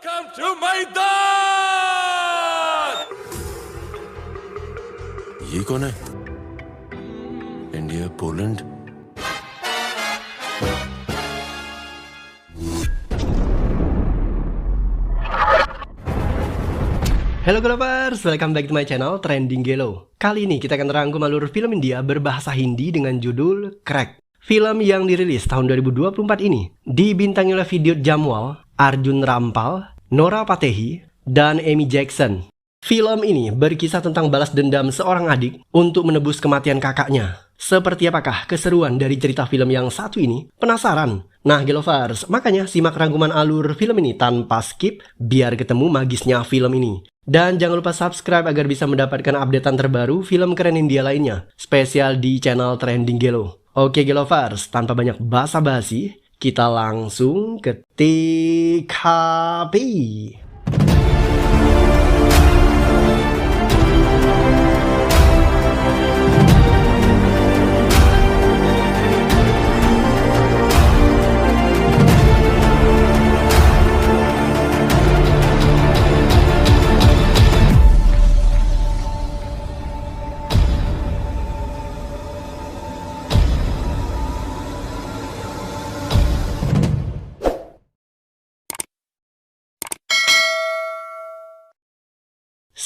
Welcome to मैदान। ये कौन है? India, Poland. Halo Globers, welcome back to my channel Trending Gelo. Kali ini kita akan rangkum alur film India berbahasa Hindi dengan judul Crack. Film yang dirilis tahun 2024 ini dibintangi oleh Vidyut Jammwal, Arjun Rampal, Nora Patehi, dan Amy Jackson. Film ini berkisah tentang balas dendam seorang adik untuk menebus kematian kakaknya. Seperti apakah keseruan dari cerita film yang satu ini? Penasaran? Nah Gelovers, makanya simak rangkuman alur film ini tanpa skip biar ketemu magisnya film ini. Dan jangan lupa subscribe agar bisa mendapatkan updatean terbaru film keren India lainnya, spesial di channel Trending Gelo. Oke Gelovers, tanpa banyak basa-basi, kita langsung ke TKP.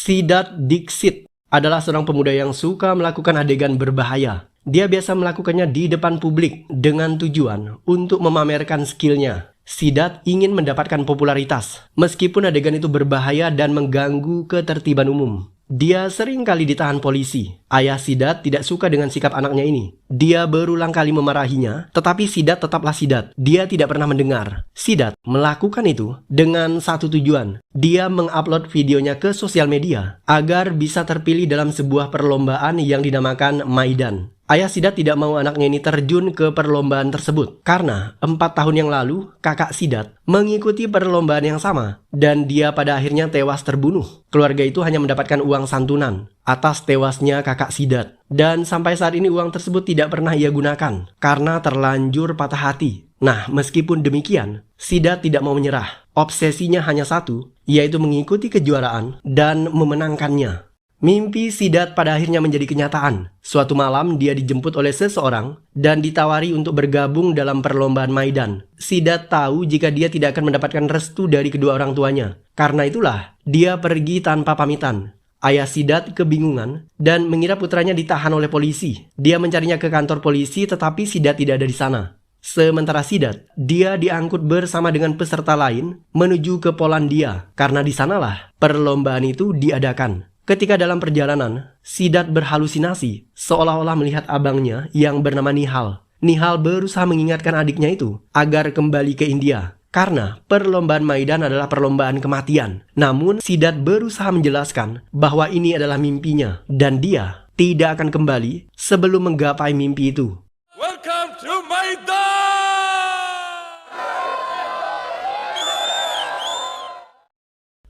Siddharth Dixit adalah seorang pemuda yang suka melakukan adegan berbahaya. Dia biasa melakukannya di depan publik dengan tujuan untuk memamerkan skillnya. Siddharth ingin mendapatkan popularitas, meskipun adegan itu berbahaya dan mengganggu ketertiban umum. Dia sering kali ditahan polisi. Ayah Siddharth tidak suka dengan sikap anaknya ini. Dia berulang kali memarahinya, tetapi Siddharth tetaplah Siddharth. Dia tidak pernah mendengar. Siddharth melakukan itu dengan satu tujuan. Dia mengupload videonya ke sosial media agar bisa terpilih dalam sebuah perlombaan yang dinamakan Maidan. Ayah Siddharth tidak mau anaknya ini terjun ke perlombaan tersebut karena 4 tahun yang lalu kakak Siddharth mengikuti perlombaan yang sama dan dia pada akhirnya tewas terbunuh. Keluarga itu hanya mendapatkan uang santunan atas tewasnya kakak Siddharth dan sampai saat ini uang tersebut tidak pernah ia gunakan karena terlanjur patah hati. Nah, meskipun demikian, Siddharth tidak mau menyerah. Obsesinya hanya satu, yaitu mengikuti kejuaraan dan memenangkannya. Mimpi Siddharth pada akhirnya menjadi kenyataan. Suatu malam dia dijemput oleh seseorang dan ditawari untuk bergabung dalam perlombaan Maidan. Siddharth tahu jika dia tidak akan mendapatkan restu dari kedua orang tuanya. Karena itulah, dia pergi tanpa pamitan. Ayah Siddharth kebingungan dan mengira putranya ditahan oleh polisi. Dia mencarinya ke kantor polisi tetapi Siddharth tidak ada di sana. Sementara Siddharth, dia diangkut bersama dengan peserta lain menuju ke Polandia. Karena di sanalah perlombaan itu diadakan. Ketika dalam perjalanan, Siddharth berhalusinasi seolah-olah melihat abangnya yang bernama Nihal. Nihal berusaha mengingatkan adiknya itu agar kembali ke India. Karena perlombaan Maidan adalah perlombaan kematian. Namun Siddharth berusaha menjelaskan bahwa ini adalah mimpinya. Dan dia tidak akan kembali sebelum menggapai mimpi itu. Welcome to मैदान।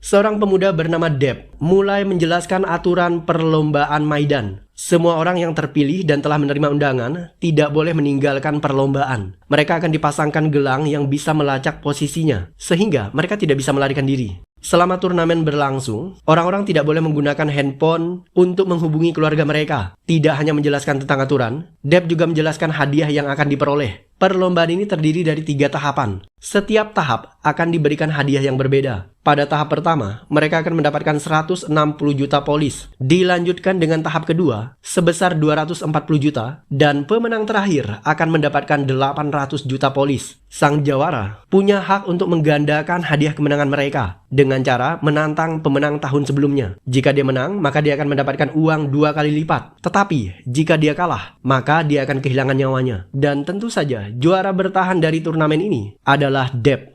Seorang pemuda bernama Deb mulai menjelaskan aturan perlombaan Maidan. Semua orang yang terpilih dan telah menerima undangan tidak boleh meninggalkan perlombaan. Mereka akan dipasangkan gelang yang bisa melacak posisinya, sehingga mereka tidak bisa melarikan diri. Selama turnamen berlangsung, orang-orang tidak boleh menggunakan handphone untuk menghubungi keluarga mereka. Tidak hanya menjelaskan tentang aturan, Deb juga menjelaskan hadiah yang akan diperoleh. Perlombaan ini terdiri dari 3 tahapan. Setiap tahap akan diberikan hadiah yang berbeda. Pada tahap pertama, mereka akan mendapatkan 160 juta polis. Dilanjutkan dengan tahap kedua, sebesar 240 juta. Dan pemenang terakhir akan mendapatkan 800 juta polis. Sang jawara punya hak untuk menggandakan hadiah kemenangan mereka dengan cara menantang pemenang tahun sebelumnya. Jika dia menang, maka dia akan mendapatkan uang 2 kali lipat. Tetapi, jika dia kalah, maka dia akan kehilangan nyawanya. Dan tentu saja, juara bertahan dari turnamen ini adalah Deb.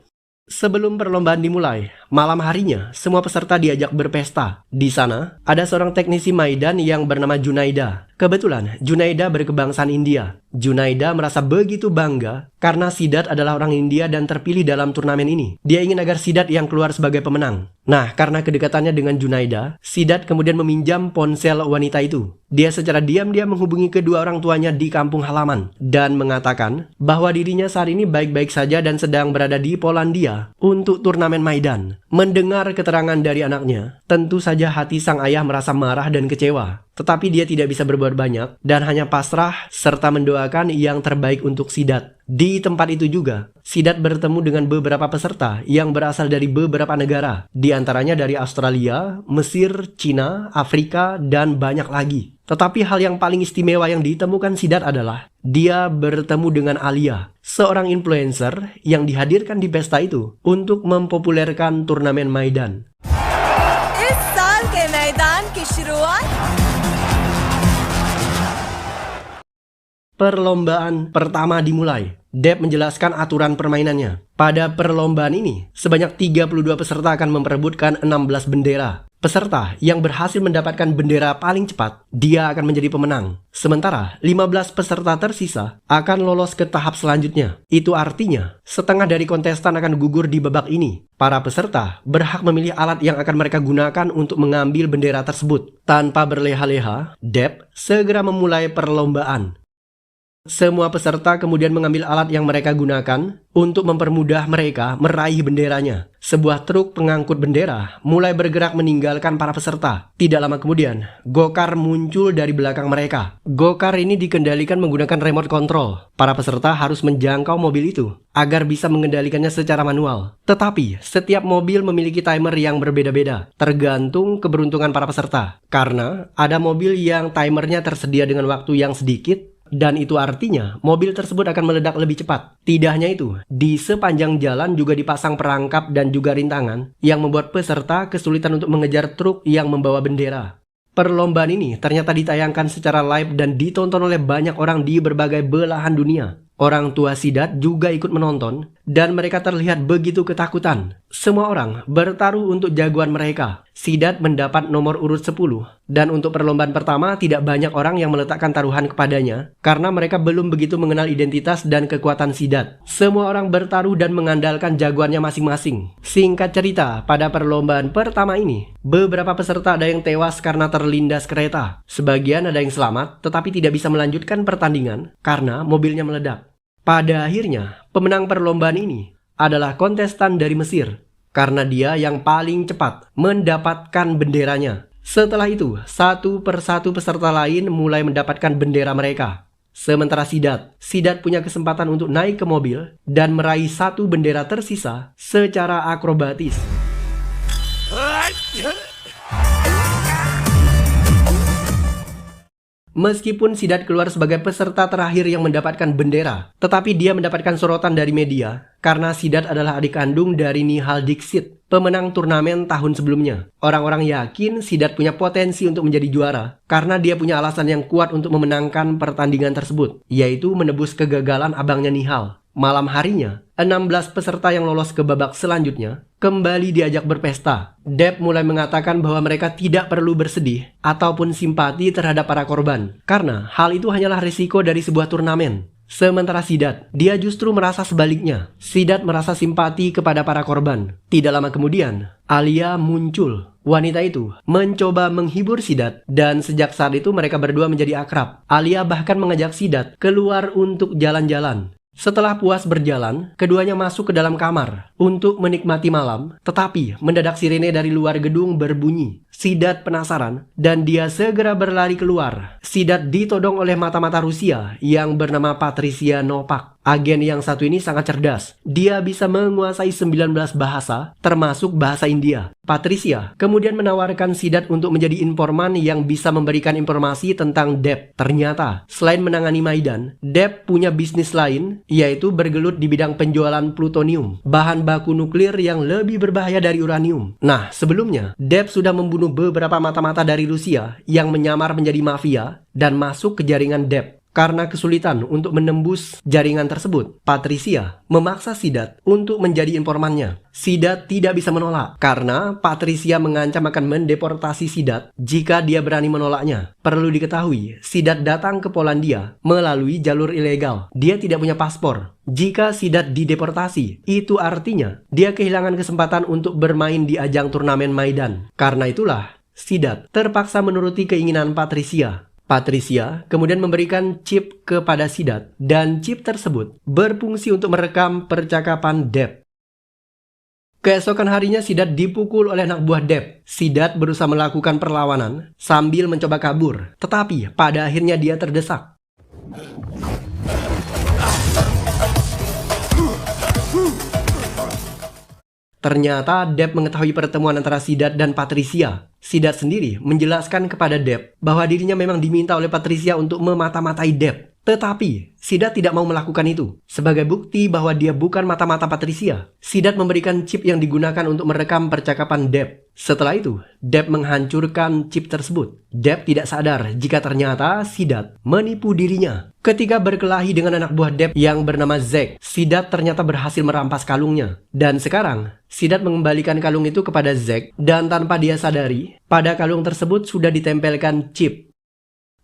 Sebelum perlombaan dimulai, malam harinya semua peserta diajak berpesta. Di sana, ada seorang teknisi Maidan yang bernama Junaida. Kebetulan, Junaida berkebangsaan India. Junaida merasa begitu bangga karena Siddharth adalah orang India dan terpilih dalam turnamen ini. Dia ingin agar Siddharth yang keluar sebagai pemenang. Nah, karena kedekatannya dengan Junaida, Siddharth kemudian meminjam ponsel wanita itu. Dia secara diam-diam menghubungi kedua orang tuanya di kampung halaman dan mengatakan bahwa dirinya saat ini baik-baik saja dan sedang berada di Polandia untuk turnamen Maidan. Mendengar keterangan dari anaknya, tentu saja hati sang ayah merasa marah dan kecewa. Tetapi dia tidak bisa berbuat banyak dan hanya pasrah serta mendoakan yang terbaik untuk Siddharth. Di tempat itu juga, Siddharth bertemu dengan beberapa peserta yang berasal dari beberapa negara, di antaranya dari Australia, Mesir, Cina, Afrika, dan banyak lagi. Tetapi hal yang paling istimewa yang ditemukan Siddharth adalah dia bertemu dengan Alia, seorang influencer yang dihadirkan di pesta itu untuk mempopulerkan turnamen Maidan. इस साल के मैदान की शुरुआत Perlombaan pertama dimulai. Deb menjelaskan aturan permainannya. Pada perlombaan ini, sebanyak 32 peserta akan memperebutkan 16 bendera. Peserta yang berhasil mendapatkan bendera paling cepat, dia akan menjadi pemenang. Sementara 15 peserta tersisa akan lolos ke tahap selanjutnya. Itu artinya, setengah dari kontestan akan gugur di babak ini. Para peserta berhak memilih alat yang akan mereka gunakan untuk mengambil bendera tersebut. Tanpa berleha-leha, Deb segera memulai perlombaan. Semua peserta kemudian mengambil alat yang mereka gunakan untuk mempermudah mereka meraih benderanya. Sebuah truk pengangkut bendera mulai bergerak meninggalkan para peserta. Tidak lama kemudian, go-kart muncul dari belakang mereka. Go-kart ini dikendalikan menggunakan remote control. Para peserta harus menjangkau mobil itu agar bisa mengendalikannya secara manual. Tetapi, setiap mobil memiliki timer yang berbeda-beda, tergantung keberuntungan para peserta. Karena ada mobil yang timernya tersedia dengan waktu yang sedikit, dan itu artinya mobil tersebut akan meledak lebih cepat. Tidak hanya itu, di sepanjang jalan juga dipasang perangkap dan juga rintangan yang membuat peserta kesulitan untuk mengejar truk yang membawa bendera. Perlombaan ini ternyata ditayangkan secara live dan ditonton oleh banyak orang di berbagai belahan dunia. Orang tua Siddharth juga ikut menonton dan mereka terlihat begitu ketakutan. Semua orang bertaruh untuk jagoan mereka. Siddharth mendapat nomor urut 10 dan untuk perlombaan pertama tidak banyak orang yang meletakkan taruhan kepadanya karena mereka belum begitu mengenal identitas dan kekuatan Siddharth. Semua orang bertaruh dan mengandalkan jagoannya masing-masing. Singkat cerita, pada perlombaan pertama ini, beberapa peserta ada yang tewas karena terlindas kereta. Sebagian ada yang selamat tetapi tidak bisa melanjutkan pertandingan karena mobilnya meledak. Pada akhirnya, pemenang perlombaan ini adalah kontestan dari Mesir karena dia yang paling cepat mendapatkan benderanya. Setelah itu, satu persatu peserta lain mulai mendapatkan bendera mereka. Sementara Siddharth punya kesempatan untuk naik ke mobil dan meraih satu bendera tersisa secara akrobatis. Meskipun Siddharth keluar sebagai peserta terakhir yang mendapatkan bendera, tetapi dia mendapatkan sorotan dari media karena Siddharth adalah adik kandung dari Nihal Dixit, pemenang turnamen tahun sebelumnya. Orang-orang yakin Siddharth punya potensi untuk menjadi juara karena dia punya alasan yang kuat untuk memenangkan pertandingan tersebut, yaitu menebus kegagalan abangnya Nihal. Malam harinya, 16 peserta yang lolos ke babak selanjutnya kembali diajak berpesta. Deb mulai mengatakan bahwa mereka tidak perlu bersedih ataupun simpati terhadap para korban, karena hal itu hanyalah risiko dari sebuah turnamen. Sementara Siddharth, dia justru merasa sebaliknya. Siddharth merasa simpati kepada para korban. Tidak lama kemudian, Alia muncul. Wanita itu mencoba menghibur Siddharth dan sejak saat itu mereka berdua menjadi akrab. Alia bahkan mengajak Siddharth keluar untuk jalan-jalan. Setelah puas berjalan, keduanya masuk ke dalam kamar untuk menikmati malam, tetapi mendadak sirene dari luar gedung berbunyi. Siddharth penasaran dan dia segera berlari keluar. Siddharth ditodong oleh mata-mata Rusia yang bernama Patricia Novak. Agen yang satu ini sangat cerdas. Dia bisa menguasai 19 bahasa, termasuk bahasa India. Patricia kemudian menawarkan Siddharth untuk menjadi informan yang bisa memberikan informasi tentang Deb. Ternyata, selain menangani Maidan, Deb punya bisnis lain, yaitu bergelut di bidang penjualan plutonium, bahan baku nuklir yang lebih berbahaya dari uranium. Nah, sebelumnya, Deb sudah membunuh beberapa mata-mata dari Rusia yang menyamar menjadi mafia dan masuk ke jaringan Deb. Karena kesulitan untuk menembus jaringan tersebut, Patricia memaksa Sidat untuk menjadi informannya. Sidat tidak bisa menolak karena Patricia mengancam akan mendeportasi Sidat jika dia berani menolaknya. Perlu diketahui, Sidat datang ke Polandia melalui jalur ilegal. Dia tidak punya paspor. Jika Sidat dideportasi, itu artinya dia kehilangan kesempatan untuk bermain di ajang turnamen Maidan. Karena itulah, Sidat terpaksa menuruti keinginan Patricia. Patricia kemudian memberikan chip kepada Sidat dan chip tersebut berfungsi untuk merekam percakapan Deb. Keesokan harinya Sidat dipukul oleh anak buah Deb. Sidat berusaha melakukan perlawanan sambil mencoba kabur, tetapi pada akhirnya dia terdesak. Ternyata Deb mengetahui pertemuan antara Sidat dan Patricia. Sidat sendiri menjelaskan kepada Deb bahwa dirinya memang diminta oleh Patricia untuk memata-matai Deb. Tetapi Sidat tidak mau melakukan itu. Sebagai bukti bahwa dia bukan mata-mata Patricia, Sidat memberikan chip yang digunakan untuk merekam percakapan Deb. Setelah itu, Deb menghancurkan chip tersebut. Deb tidak sadar jika ternyata Sidat menipu dirinya. Ketika berkelahi dengan anak buah Deb yang bernama Zack, Sidat ternyata berhasil merampas kalungnya. Dan sekarang, Sidat mengembalikan kalung itu kepada Zack dan tanpa dia sadari, pada kalung tersebut sudah ditempelkan chip.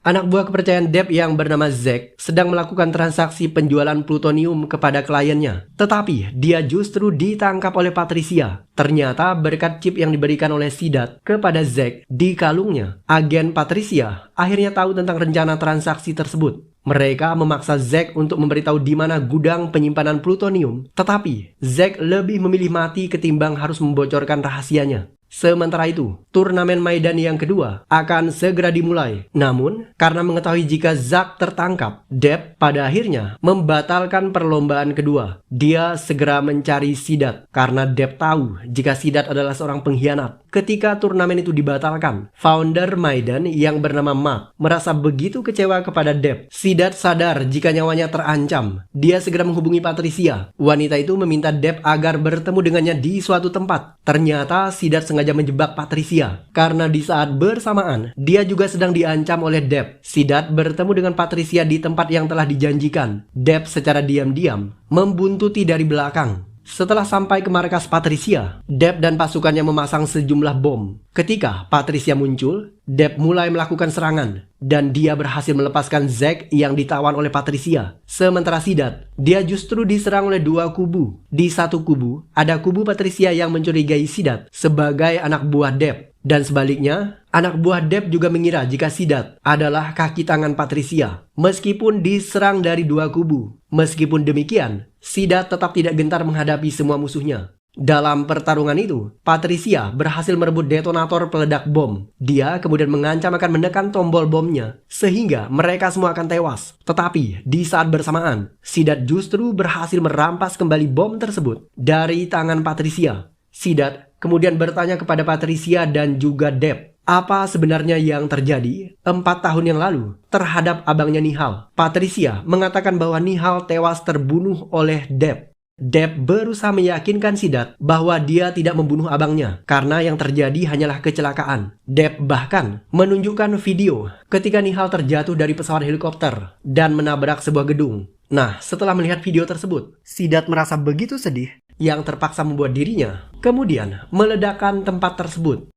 Anak buah kepercayaan Deb yang bernama Zack sedang melakukan transaksi penjualan plutonium kepada kliennya. Tetapi dia justru ditangkap oleh Patricia. Ternyata berkat chip yang diberikan oleh Sidat kepada Zack di kalungnya, agen Patricia akhirnya tahu tentang rencana transaksi tersebut. Mereka memaksa Zack untuk memberitahu di mana gudang penyimpanan plutonium. Tetapi Zack lebih memilih mati ketimbang harus membocorkan rahasianya. Sementara itu, turnamen Maidan yang kedua akan segera dimulai. Namun, karena mengetahui jika Zack tertangkap, Deb pada akhirnya membatalkan perlombaan kedua. Dia segera mencari Sidat karena Deb tahu jika Sidat adalah seorang pengkhianat. Ketika turnamen itu dibatalkan, founder Maidan yang bernama Mark merasa begitu kecewa kepada Deb. Sidat sadar jika nyawanya terancam. Dia segera menghubungi Patricia. Wanita itu meminta Deb agar bertemu dengannya di suatu tempat. Ternyata Sidat sengaja menjebak Patricia karena di saat bersamaan dia juga sedang diancam oleh Deb. Sidat bertemu dengan Patricia di tempat yang telah dijanjikan. Deb secara diam-diam membuntuti dari belakang. Setelah sampai ke markas Patricia, Deb dan pasukannya memasang sejumlah bom. Ketika Patricia muncul, Deb mulai melakukan serangan dan dia berhasil melepaskan Zack yang ditawan oleh Patricia. Sementara Sidat, dia justru diserang oleh dua kubu. Di satu kubu, ada kubu Patricia yang mencurigai Sidat sebagai anak buah Deb. Dan sebaliknya, anak buah Deb juga mengira jika Sidat adalah kaki tangan Patricia, meskipun diserang dari dua kubu. Meskipun demikian, Sidat tetap tidak gentar menghadapi semua musuhnya. Dalam pertarungan itu, Patricia berhasil merebut detonator peledak bom. Dia kemudian mengancam akan menekan tombol bomnya, sehingga mereka semua akan tewas. Tetapi, di saat bersamaan, Sidat justru berhasil merampas kembali bom tersebut dari tangan Patricia. Sidat kemudian bertanya kepada Patricia dan juga Deb, apa sebenarnya yang terjadi 4 tahun yang lalu terhadap abangnya Nihal. Patricia mengatakan bahwa Nihal tewas terbunuh oleh Deb. Deb berusaha meyakinkan Sidat bahwa dia tidak membunuh abangnya karena yang terjadi hanyalah kecelakaan. Deb bahkan menunjukkan video ketika Nihal terjatuh dari pesawat helikopter dan menabrak sebuah gedung. Nah, setelah melihat video tersebut, Sidat merasa begitu sedih yang terpaksa membuat dirinya kemudian meledakkan tempat tersebut.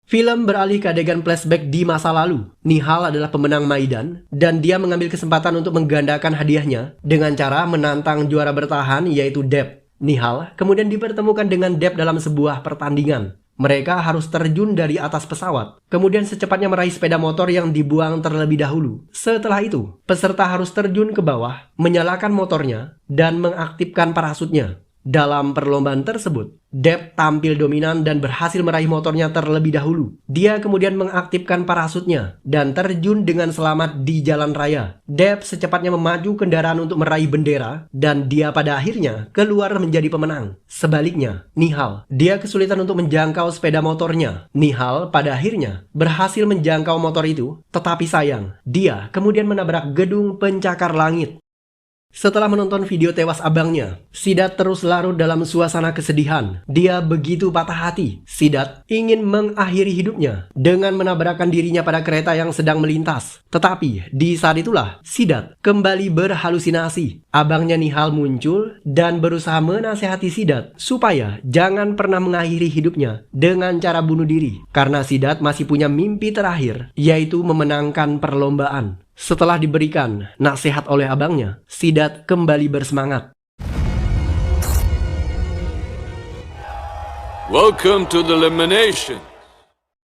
Film beralih ke adegan flashback di masa lalu. Nihal adalah pemenang Maidan dan dia mengambil kesempatan untuk menggandakan hadiahnya dengan cara menantang juara bertahan yaitu Deb. Nihal kemudian dipertemukan dengan Deb dalam sebuah pertandingan. Mereka harus terjun dari atas pesawat, kemudian secepatnya meraih sepeda motor yang dibuang terlebih dahulu. Setelah itu, peserta harus terjun ke bawah, menyalakan motornya, dan mengaktifkan parasutnya. Dalam perlombaan tersebut, Deb tampil dominan dan berhasil meraih motornya terlebih dahulu. Dia kemudian mengaktifkan parasutnya dan terjun dengan selamat di jalan raya. Deb secepatnya memaju kendaraan untuk meraih bendera dan dia pada akhirnya keluar menjadi pemenang. Sebaliknya, Nihal, dia kesulitan untuk menjangkau sepeda motornya. Nihal pada akhirnya berhasil menjangkau motor itu, tetapi sayang, dia kemudian menabrak gedung pencakar langit. Setelah menonton video tewas abangnya, Sidat terus larut dalam suasana kesedihan. Dia begitu patah hati. Sidat ingin mengakhiri hidupnya dengan menabrakkan dirinya pada kereta yang sedang melintas. Tetapi di saat itulah Sidat kembali berhalusinasi. Abangnya Nihal muncul dan berusaha menasehati Sidat supaya jangan pernah mengakhiri hidupnya dengan cara bunuh diri. Karena Sidat masih punya mimpi terakhir, yaitu memenangkan perlombaan. Setelah diberikan nasihat oleh abangnya, Sidat kembali bersemangat. Welcome to the elimination.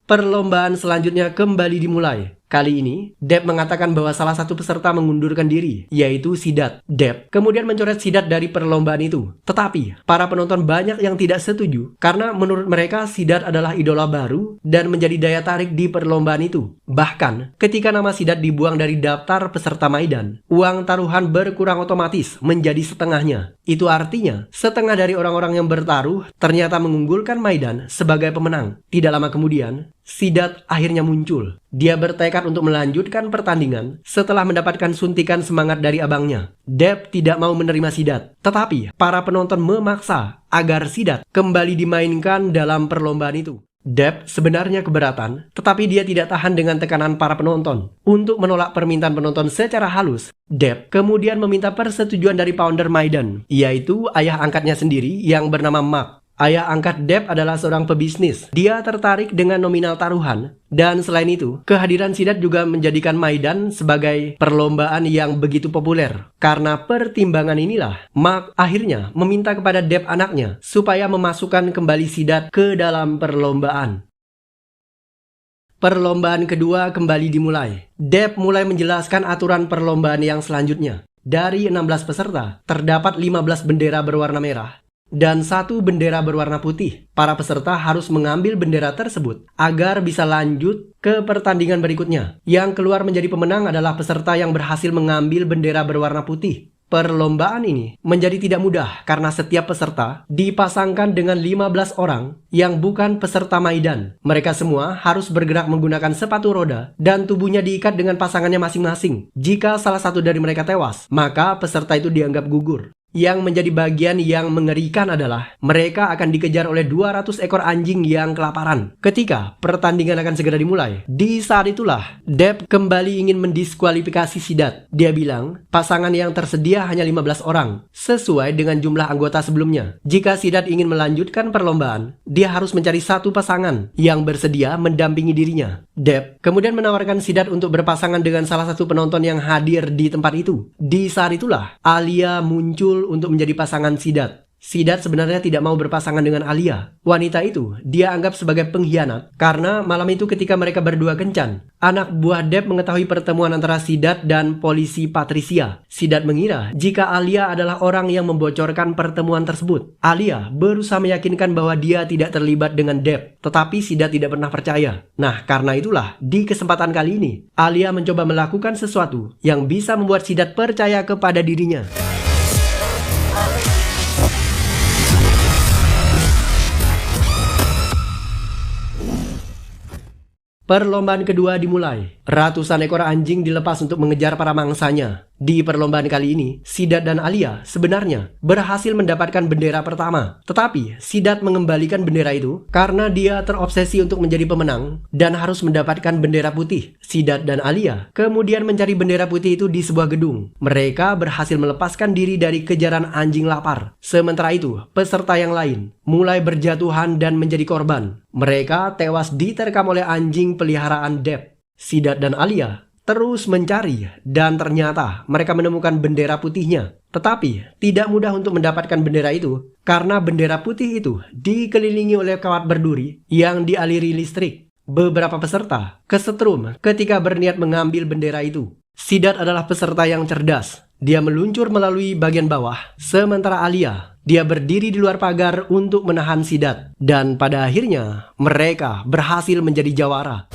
Perlombaan selanjutnya kembali dimulai. Kali ini, Deb mengatakan bahwa salah satu peserta mengundurkan diri, yaitu Sidat. Deb kemudian mencoret Sidat dari perlombaan itu. Tetapi, para penonton banyak yang tidak setuju karena menurut mereka Sidat adalah idola baru dan menjadi daya tarik di perlombaan itu. Bahkan, ketika nama Sidat dibuang dari daftar peserta Maidan, uang taruhan berkurang otomatis menjadi setengahnya. Itu artinya, setengah dari orang-orang yang bertaruh ternyata mengunggulkan Maidan sebagai pemenang. Tidak lama kemudian, Sidat akhirnya muncul. Dia bertekad untuk melanjutkan pertandingan setelah mendapatkan suntikan semangat dari abangnya. Deb tidak mau menerima Sidat, tetapi para penonton memaksa agar Sidat kembali dimainkan dalam perlombaan itu. Deb sebenarnya keberatan, tetapi dia tidak tahan dengan tekanan para penonton. Untuk menolak permintaan penonton secara halus, Deb kemudian meminta persetujuan dari founder Maidan, yaitu ayah angkatnya sendiri yang bernama Mark. Ayah angkat Deb adalah seorang pebisnis. Dia tertarik dengan nominal taruhan. Dan selain itu, kehadiran Sidat juga menjadikan Maidan sebagai perlombaan yang begitu populer. Karena pertimbangan inilah, Mark akhirnya meminta kepada Deb anaknya supaya memasukkan kembali Sidat ke dalam perlombaan. Perlombaan kedua kembali dimulai. Deb mulai menjelaskan aturan perlombaan yang selanjutnya. Dari 16 peserta, terdapat 15 bendera berwarna merah dan 1 bendera berwarna putih. Para peserta harus mengambil bendera tersebut agar bisa lanjut ke pertandingan berikutnya. Yang keluar menjadi pemenang adalah peserta yang berhasil mengambil bendera berwarna putih. Perlombaan ini menjadi tidak mudah karena setiap peserta dipasangkan dengan 15 orang yang bukan peserta Maidan. Mereka semua harus bergerak menggunakan sepatu roda dan tubuhnya diikat dengan pasangannya masing-masing. Jika salah satu dari mereka tewas, maka peserta itu dianggap gugur. Yang menjadi bagian yang mengerikan adalah mereka akan dikejar oleh 200 ekor anjing yang kelaparan ketika pertandingan akan segera dimulai. Di saat itulah, Deb kembali ingin mendiskualifikasi Sidat. Dia bilang, pasangan yang tersedia hanya 15 orang, sesuai dengan jumlah anggota sebelumnya. Jika Sidat ingin melanjutkan perlombaan, dia harus mencari satu pasangan yang bersedia mendampingi dirinya. Deb kemudian menawarkan Sidat untuk berpasangan dengan salah satu penonton yang hadir di tempat itu. Di saat itulah, Alia muncul untuk menjadi pasangan Sidat. Sidat sebenarnya tidak mau berpasangan dengan Alia. Wanita itu dia anggap sebagai pengkhianat karena malam itu ketika mereka berdua kencan, anak buah Deb mengetahui pertemuan antara Sidat dan polisi Patricia. Sidat mengira jika Alia adalah orang yang membocorkan pertemuan tersebut. Alia berusaha meyakinkan bahwa dia tidak terlibat dengan Deb, tetapi Sidat tidak pernah percaya. Nah, karena itulah di kesempatan kali ini Alia mencoba melakukan sesuatu yang bisa membuat Sidat percaya kepada dirinya. Perlombaan kedua dimulai. Ratusan ekor anjing dilepas untuk mengejar para mangsanya. Di perlombaan kali ini, Sidat dan Alia sebenarnya berhasil mendapatkan bendera pertama. Tetapi, Sidat mengembalikan bendera itu karena dia terobsesi untuk menjadi pemenang dan harus mendapatkan bendera putih. Sidat dan Alia kemudian mencari bendera putih itu di sebuah gedung. Mereka berhasil melepaskan diri dari kejaran anjing lapar. Sementara itu, peserta yang lain mulai berjatuhan dan menjadi korban. Mereka tewas diterkam oleh anjing peliharaan Deb. Sidat dan Alia terus mencari dan ternyata mereka menemukan bendera putihnya. Tetapi tidak mudah untuk mendapatkan bendera itu karena bendera putih itu dikelilingi oleh kawat berduri yang dialiri listrik. Beberapa peserta kesetrum ketika berniat mengambil bendera itu. Sidat adalah peserta yang cerdas. Dia meluncur melalui bagian bawah, sementara Alia dia berdiri di luar pagar untuk menahan Sidat. Dan pada akhirnya mereka berhasil menjadi jawara.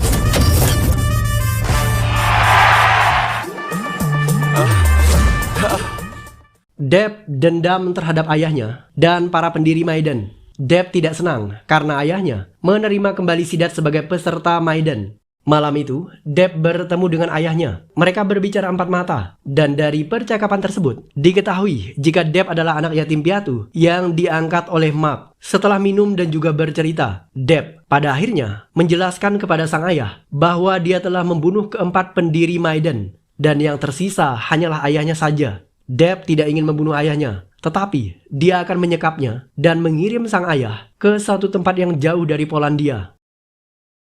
Deb dendam terhadap ayahnya dan para pendiri Maidan. Deb tidak senang karena ayahnya menerima kembali Sidat sebagai peserta Maidan. Malam itu, Deb bertemu dengan ayahnya. Mereka berbicara empat mata. Dan dari percakapan tersebut, diketahui jika Deb adalah anak yatim piatu yang diangkat oleh Mark. Setelah minum dan juga bercerita, Deb pada akhirnya menjelaskan kepada sang ayah bahwa dia telah membunuh keempat pendiri Maiden. Dan yang tersisa hanyalah ayahnya saja. Deb tidak ingin membunuh ayahnya, tetapi dia akan menyekapnya dan mengirim sang ayah ke suatu tempat yang jauh dari Polandia.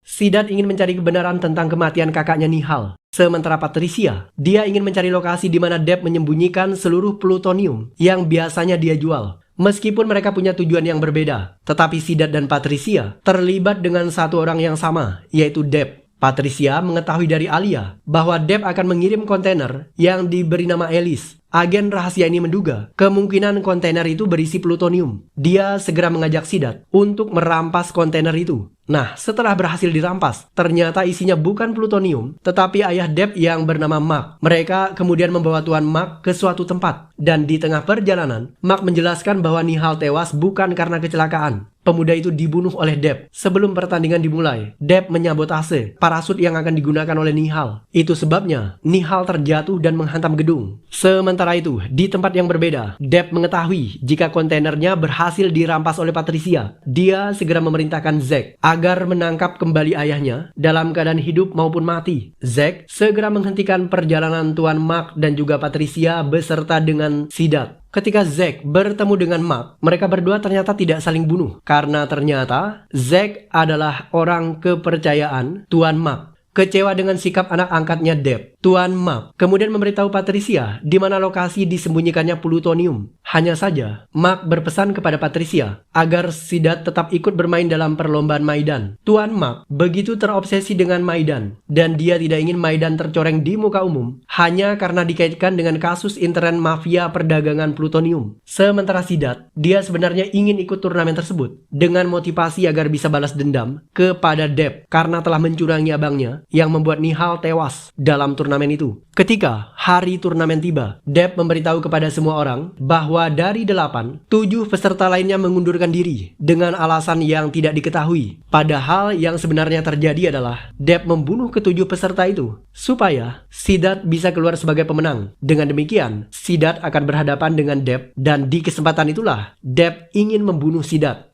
Sidat ingin mencari kebenaran tentang kematian kakaknya Nihal. Sementara Patricia, dia ingin mencari lokasi di mana Deb menyembunyikan seluruh plutonium yang biasanya dia jual. Meskipun mereka punya tujuan yang berbeda, tetapi Sidat dan Patricia terlibat dengan satu orang yang sama, yaitu Deb. Patricia mengetahui dari Alia bahwa Deb akan mengirim kontainer yang diberi nama Alice. Agen rahasia ini menduga kemungkinan kontainer itu berisi plutonium. Dia segera mengajak Sidat untuk merampas kontainer itu. Nah, setelah berhasil dirampas, ternyata isinya bukan plutonium, tetapi ayah Deb yang bernama Mark. Mereka kemudian membawa Tuan Mark ke suatu tempat. Dan di tengah perjalanan, Mark menjelaskan bahwa Nihal tewas bukan karena kecelakaan. Pemuda itu dibunuh oleh Deb. Sebelum pertandingan dimulai, Deb menyabotase parasut yang akan digunakan oleh Nihal. Itu sebabnya Nihal terjatuh dan menghantam gedung. Sementara itu, di tempat yang berbeda, Deb mengetahui jika kontainernya berhasil dirampas oleh Patricia. Dia segera memerintahkan Zack agar menangkap kembali ayahnya dalam keadaan hidup maupun mati. Zack segera menghentikan perjalanan Tuan Mark dan juga Patricia beserta dengan Sidat. Ketika Zack bertemu dengan Mark, mereka berdua ternyata tidak saling bunuh. Karena ternyata Zack adalah orang kepercayaan Tuan Mark. Kecewa dengan sikap anak angkatnya Deb, Tuan Mark kemudian memberitahu Patricia di mana lokasi disembunyikannya plutonium. Hanya saja, Mark berpesan kepada Patricia agar Sidat tetap ikut bermain dalam perlombaan Maidan. Tuan Mark begitu terobsesi dengan Maidan, dan dia tidak ingin Maidan tercoreng di muka umum hanya karena dikaitkan dengan kasus intern mafia perdagangan plutonium. Sementara Sidat, dia sebenarnya ingin ikut turnamen tersebut dengan motivasi agar bisa balas dendam kepada Deb karena telah mencurangi abangnya yang membuat Nihal tewas dalam turnamen itu. Ketika hari turnamen tiba, Deb memberitahu kepada semua orang bahwa dari 8, 7 peserta lainnya mengundurkan diri dengan alasan yang tidak diketahui. Padahal yang sebenarnya terjadi adalah Deb membunuh ke-7 peserta itu supaya Sidat bisa keluar sebagai pemenang. Dengan demikian, Sidat akan berhadapan dengan Deb, dan di kesempatan itulah Deb ingin membunuh Sidat.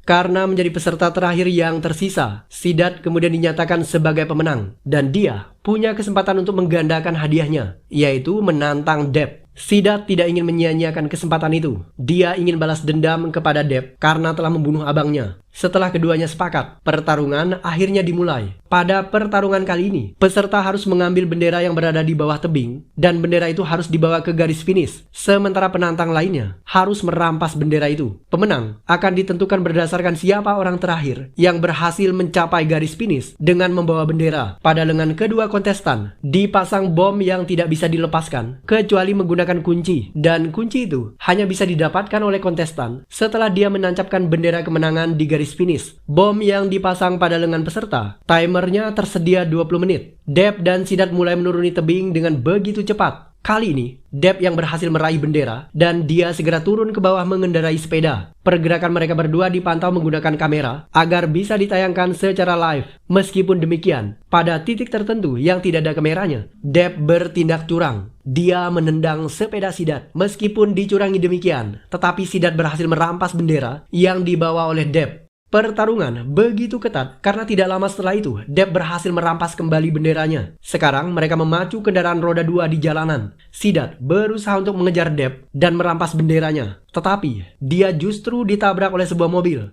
Karena menjadi peserta terakhir yang tersisa, Sidat kemudian dinyatakan sebagai pemenang. Dan dia punya kesempatan untuk menggandakan hadiahnya, yaitu menantang Deb. Sidat tidak ingin menyia-nyiakan kesempatan itu. Dia ingin balas dendam kepada Deb karena telah membunuh abangnya. Setelah keduanya sepakat, pertarungan akhirnya dimulai. Pada pertarungan kali ini, peserta harus mengambil bendera yang berada di bawah tebing, dan bendera itu harus dibawa ke garis finish. Sementara penantang lainnya harus merampas bendera itu. Pemenang akan ditentukan berdasarkan siapa orang terakhir yang berhasil mencapai garis finish dengan membawa bendera. Pada lengan kedua kontestan, dipasang bom yang tidak bisa dilepaskan, kecuali menggunakan kunci. Dan kunci itu hanya bisa didapatkan oleh kontestan setelah dia menancapkan bendera kemenangan di garis finish. Bom yang dipasang pada lengan peserta, timernya tersedia 20 menit. Deb dan Sidat mulai menuruni tebing dengan begitu cepat. Kali ini, Deb yang berhasil meraih bendera, dan dia segera turun ke bawah mengendarai sepeda. Pergerakan mereka berdua dipantau menggunakan kamera agar bisa ditayangkan secara live. Meskipun demikian, pada titik tertentu yang tidak ada kameranya, Deb bertindak curang. Dia menendang sepeda Sidat. Meskipun dicurangi demikian, tetapi Sidat berhasil merampas bendera yang dibawa oleh Deb. Pertarungan begitu ketat karena tidak lama setelah itu Deb berhasil merampas kembali benderanya. Sekarang mereka memacu kendaraan roda 2 di jalanan. Sidat berusaha untuk mengejar Deb dan merampas benderanya, tetapi dia justru ditabrak oleh sebuah mobil.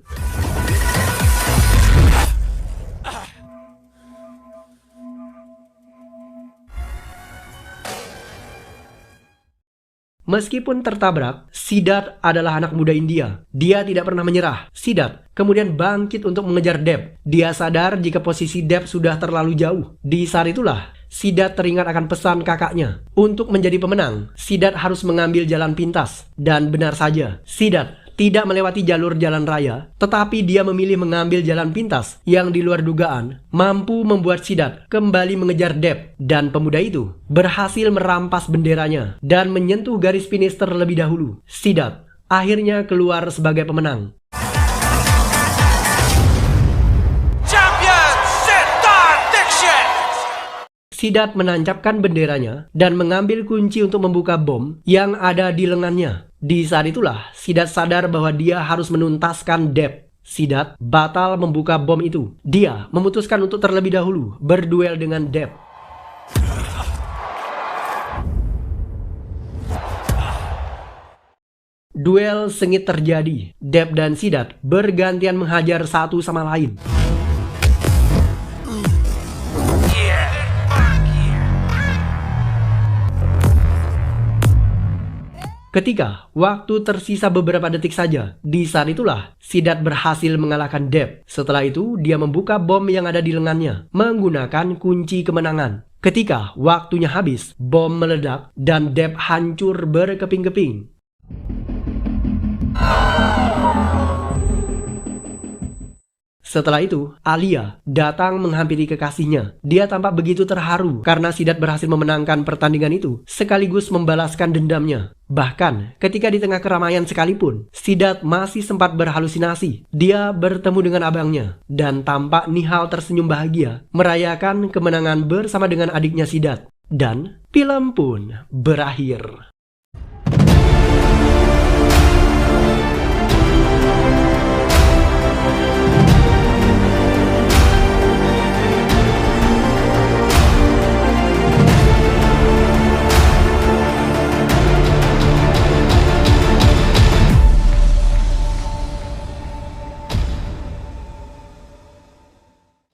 Meskipun tertabrak, Sidat adalah anak muda India. Dia tidak pernah menyerah. Sidat kemudian bangkit untuk mengejar Deb. Dia sadar jika posisi Deb sudah terlalu jauh. Di saat itulah, Sidat teringat akan pesan kakaknya. Untuk menjadi pemenang, Sidat harus mengambil jalan pintas. Dan benar saja, Sidat tidak melewati jalur jalan raya, tetapi dia memilih mengambil jalan pintas yang di luar dugaan, mampu membuat Sidat kembali mengejar Deb, dan pemuda itu berhasil merampas benderanya dan menyentuh garis finish terlebih dahulu. Sidat akhirnya keluar sebagai pemenang. Sidat menancapkan benderanya dan mengambil kunci untuk membuka bom yang ada di lengannya. Di saat itulah Sidat sadar bahwa dia harus menuntaskan Depp. Sidat batal membuka bom itu. Dia memutuskan untuk terlebih dahulu berduel dengan Depp. Duel sengit terjadi. Depp dan Sidat bergantian menghajar satu sama lain. Ketika waktu tersisa beberapa detik saja, di saat itulah Sidat berhasil mengalahkan Depp. Setelah itu, dia membuka bom yang ada di lengannya menggunakan kunci kemenangan. Ketika waktunya habis, bom meledak dan Depp hancur berkeping-keping. Setelah itu, Alia datang menghampiri kekasihnya. Dia tampak begitu terharu karena Sidat berhasil memenangkan pertandingan itu, sekaligus membalaskan dendamnya. Bahkan, ketika di tengah keramaian sekalipun, Sidat masih sempat berhalusinasi. Dia bertemu dengan abangnya, dan tampak Nihal tersenyum bahagia, merayakan kemenangan bersama dengan adiknya Sidat. Dan film pun berakhir.